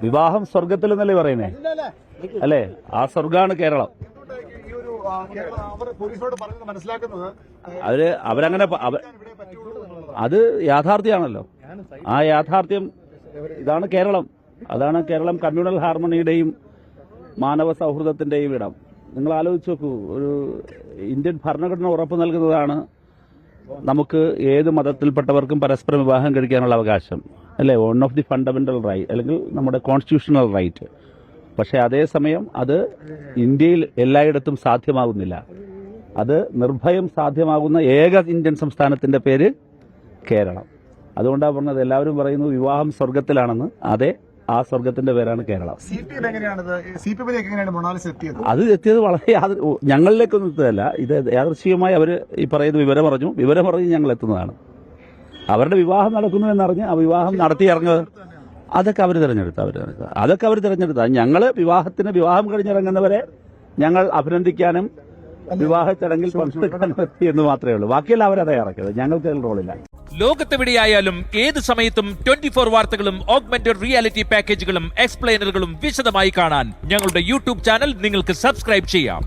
വിവാഹം സ്വർഗത്തിൽ എന്നല്ലേ പറയുന്നേ, അല്ലേ? ആ സ്വർഗാണ് കേരളം. അവരങ്ങനെ അത് യാഥാർത്ഥ്യമാണല്ലോ. ആ യാഥാർത്ഥ്യം ഇതാണ് കേരളം. അതാണ് കേരളം കമ്മ്യൂണൽ ഹാർമണിയുടെയും മാനവ സൗഹൃദത്തിന്റെയും ഇടം. നിങ്ങൾ ആലോചിച്ച് നോക്കൂ, ഒരു ഇന്ത്യൻ ഭരണഘടന ഉറപ്പു നൽകുന്നതാണ് നമുക്ക് ഏത് മതത്തിൽപ്പെട്ടവർക്കും പരസ്പരം വിവാഹം കഴിക്കാനുള്ള അവകാശം, അല്ലേ? One of the fundamental right, അല്ലെങ്കിൽ നമ്മുടെ കോൺസ്റ്റിറ്റ്യൂഷണൽ റൈറ്റ്. പക്ഷേ അതേസമയം അത് ഇന്ത്യയിൽ എല്ലായിടത്തും സാധ്യമാകുന്നില്ല. അത് നിർഭയം സാധ്യമാകുന്ന ഏക ഇന്ത്യൻ സംസ്ഥാനത്തിന്റെ പേര് കേരളം. അതുകൊണ്ടാണ് പറഞ്ഞത്, എല്ലാവരും പറയുന്നു വിവാഹം സ്വർഗത്തിലാണെന്ന്. അതെ, ആ സ്വർഗത്തിന്റെ പേരാണ് കേരളം. അത് എത്തിയത് വളരെ ഞങ്ങളിലേക്കൊന്നും എത്തുകയല്ല. ഇത് യാദൃശ്ചികമായി അവർ ഈ പറയുന്ന വിവരം പറഞ്ഞ് ഞങ്ങൾ എത്തുന്നതാണ്. അവരുടെ വിവാഹം നടക്കുന്നു എന്നറിഞ്ഞ് ആ വിവാഹം നടത്തി ഇറങ്ങുന്നത് അതൊക്കെ അവർ തിരഞ്ഞെടുത്ത ഞങ്ങൾ വിവാഹം കഴിഞ്ഞിറങ്ങുന്നവരെ ഞങ്ങൾ അഭിനന്ദിക്കാനും വിവാഹ ചടങ്ങിൽ പങ്കെടുക്കാനും എത്തി എന്ന് മാത്രമേ ഉള്ളൂ. ബാക്കിയെല്ലാം അവരതേ ഇറക്കിയത്, ഞങ്ങൾക്ക് അതിൽ റോളില്ല. ലോകത്തെവിടെയായാലും ഏത് സമയത്തും 24 വാർത്തകളും ഓഗ്മെന്റഡ് റിയാലിറ്റി പാക്കേജുകളും എക്സ്പ്ലെയിനറുകളും വിശദമായി കാണാൻ ഞങ്ങളുടെ യൂട്യൂബ് ചാനൽ നിങ്ങൾക്ക് സബ്സ്ക്രൈബ് ചെയ്യാം.